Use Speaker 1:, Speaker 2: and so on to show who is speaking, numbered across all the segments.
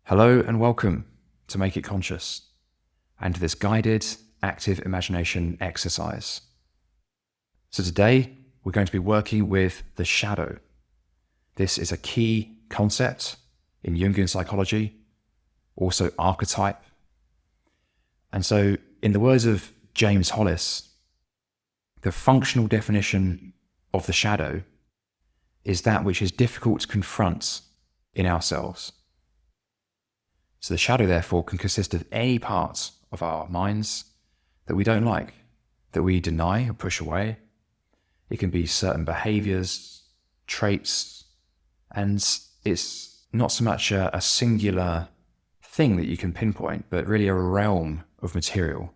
Speaker 1: Hello and welcome to Make It Conscious and to this guided active imagination exercise. So today we're going to be working with the shadow. This is a key concept in Jungian psychology, also archetype. And so in the words of James Hollis, the functional definition of the shadow is that which is difficult to confront in ourselves. So the shadow, therefore, can consist of any parts of our minds that we don't like, that we deny or push away. It can be certain behaviours, traits, and it's not so much a singular thing that you can pinpoint, but really a realm of material,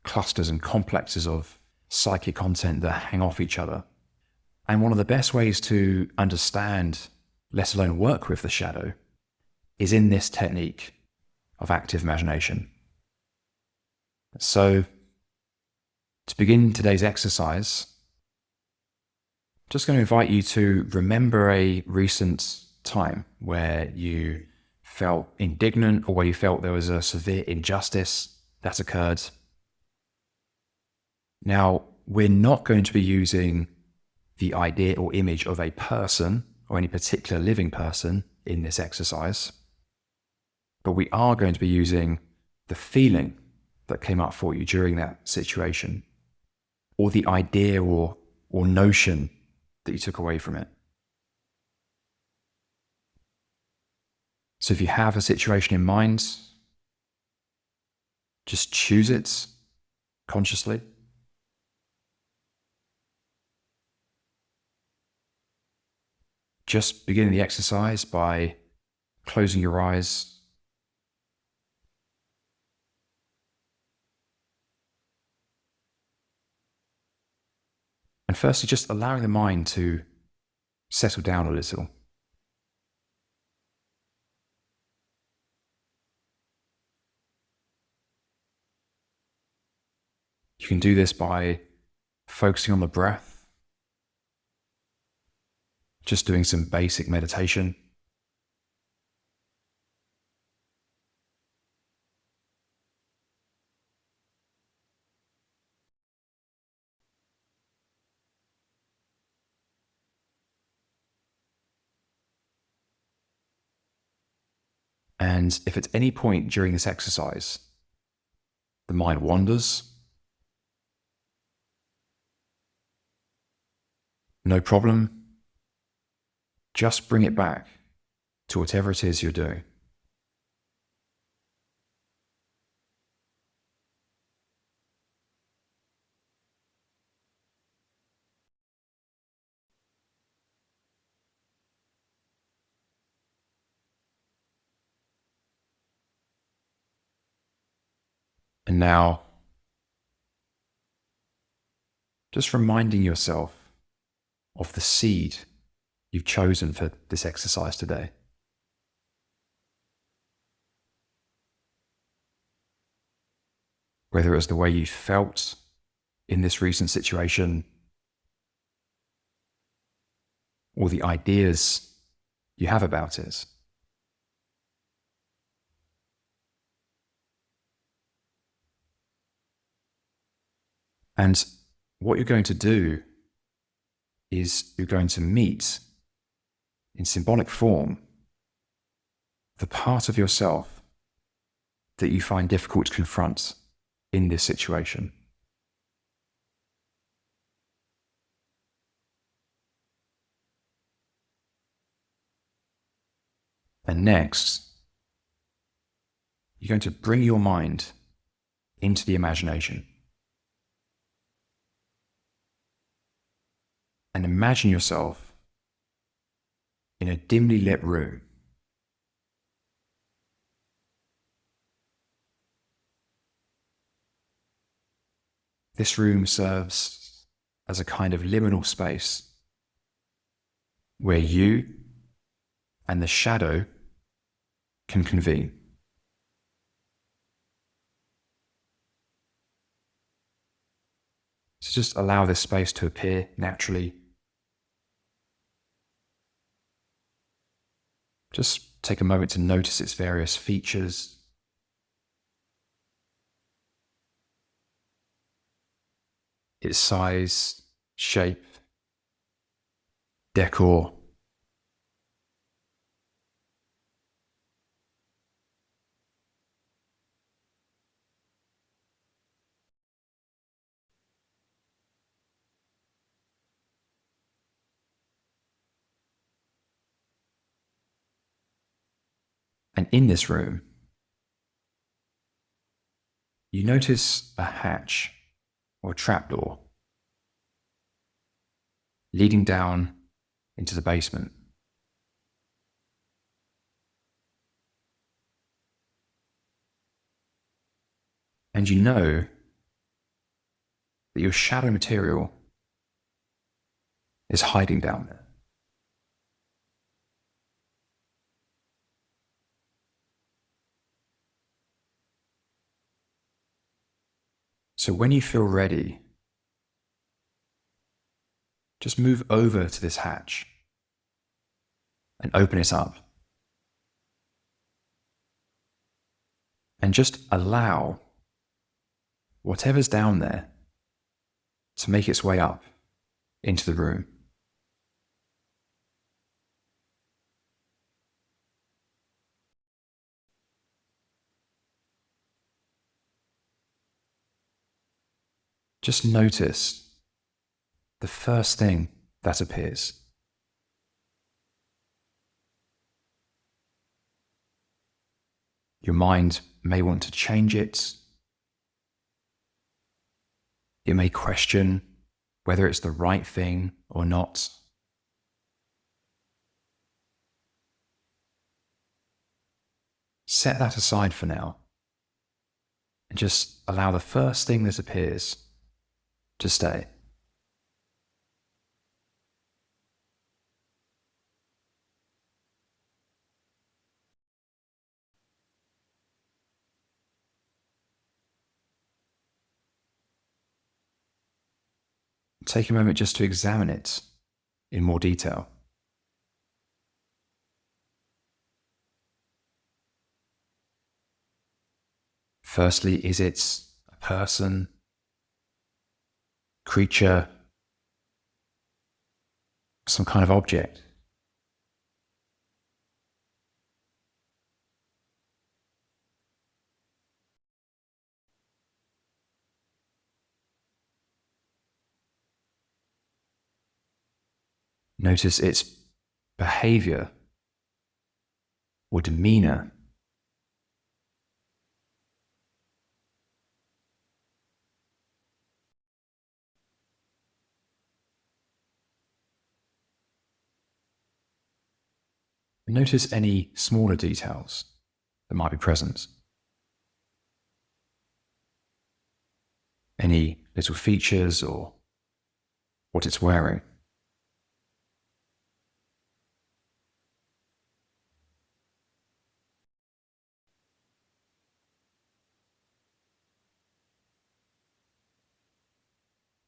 Speaker 1: clusters and complexes of psychic content that hang off each other. And one of the best ways to understand, let alone work with the shadow, is in this technique of active imagination. So, to begin today's exercise, I'm just going to invite you to remember a recent time where you felt indignant or where you felt there was a severe injustice that occurred. Now, we're not going to be using the idea or image of a person or any particular living person in this exercise, but we are going to be using the feeling that came up for you during that situation, or the idea or notion that you took away from it. So if you have a situation in mind, just choose it consciously. Just begin the exercise by closing your eyes. And firstly, just allowing the mind to settle down a little. You can do this by focusing on the breath, just doing some basic meditation. And if at any point during this exercise, the mind wanders, no problem. Just bring it back to whatever it is you're doing. And now, just reminding yourself of the seed you've chosen for this exercise today. Whether it was the way you felt in this recent situation, or the ideas you have about it. And what you're going to do is you're going to meet, in symbolic form, the part of yourself that you find difficult to confront in this situation. And next, you're going to bring your mind into the imagination. And imagine yourself in a dimly lit room. This room serves as a kind of liminal space where you and the shadow can convene. So just allow this space to appear naturally. Just take a moment to notice its various features, its size, shape, decor. And in this room, you notice a hatch or trapdoor leading down into the basement. And you know that your shadow material is hiding down there. So when you feel ready, just move over to this hatch and open it up. And just allow whatever's down there to make its way up into the room. Just notice the first thing that appears. Your mind may want to change it. It may question whether it's the right thing or not. Set that aside for now and just allow the first thing that appears to stay. Take a moment just to examine it in more detail. Firstly, is it a person, creature, some kind of object? Notice its behavior or demeanor. Notice any smaller details that might be present. Any little features or what it's wearing.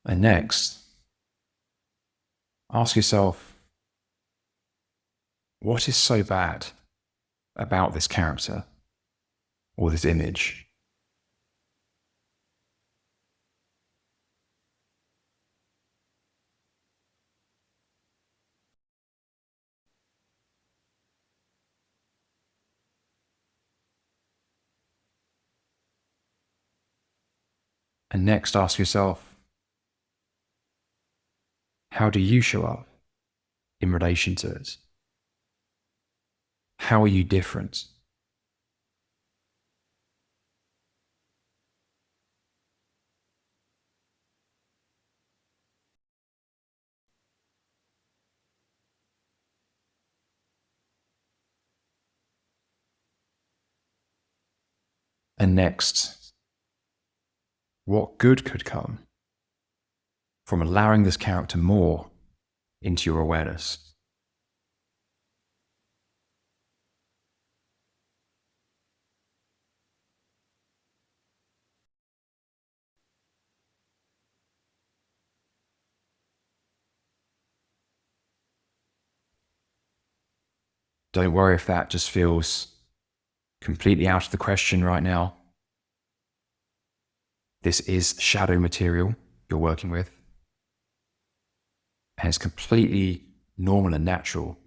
Speaker 1: And next, ask yourself, what is so bad about this character or this image? And next, ask yourself, how do you show up in relation to it? How are you different? And next, what good could come from allowing this character more into your awareness? Don't worry if that just feels completely out of the question right now. This is shadow material you're working with, and it's completely normal and natural.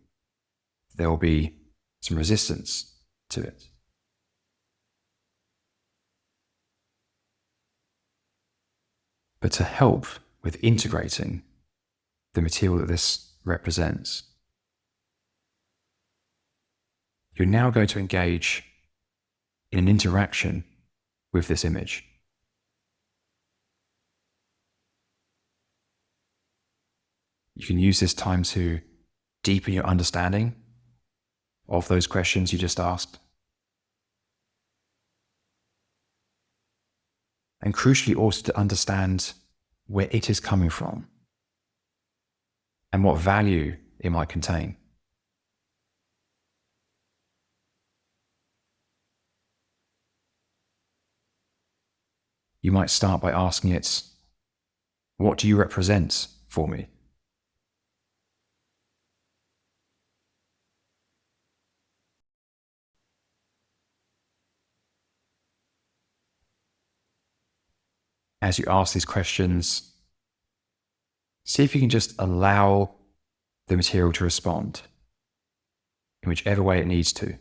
Speaker 1: There will be some resistance to it. But to help with integrating the material that this represents, you're now going to engage in an interaction with this image. You can use this time to deepen your understanding of those questions you just asked. And crucially also to understand where it is coming from and what value it might contain. You might start by asking it, what do you represent for me? As you ask these questions, see if you can just allow the material to respond in whichever way it needs to.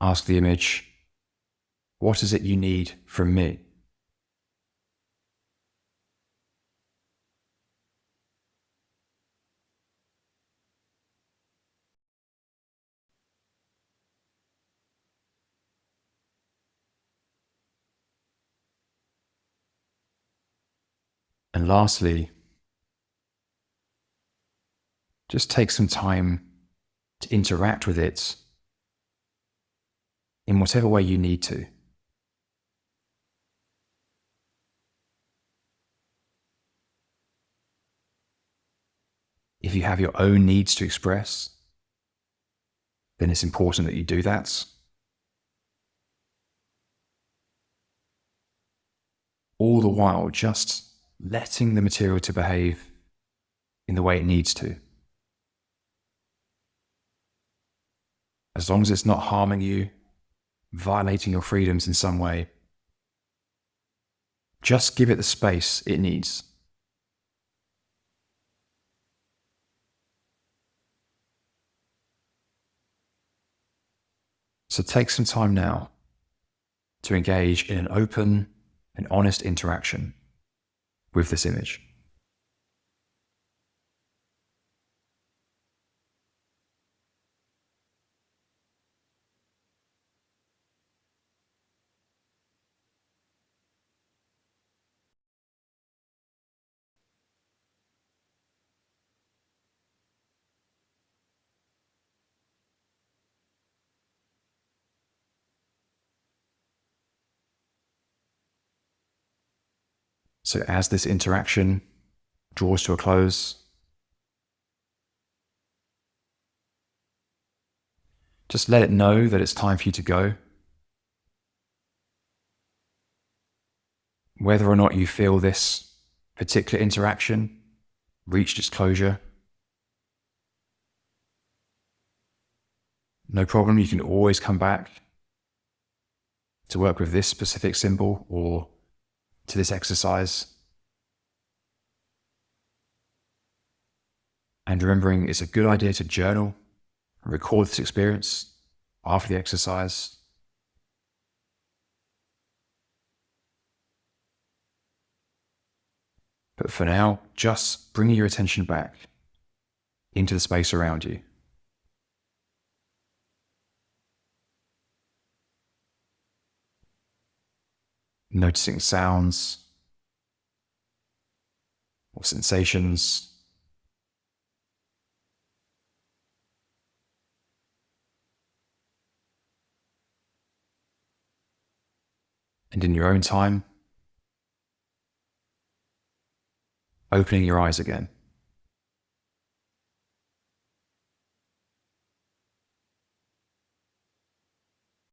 Speaker 1: Ask the image, what is it you need from me? And lastly, just take some time to interact with it in whatever way you need to. If you have your own needs to express, then it's important that you do that. All the while just letting the material to behave in the way it needs to. As long as it's not harming you, violating your freedoms in some way, just give it the space it needs. So take some time now to engage in an open and honest interaction with this image. So as this interaction draws to a close, just let it know that it's time for you to go. Whether or not you feel this particular interaction reached its closure, no problem, you can always come back to work with this specific symbol or to this exercise. And remembering it's a good idea to journal and record this experience after the exercise. But for now, just bringing your attention back into the space around you. Noticing sounds or sensations. And in your own time, opening your eyes again.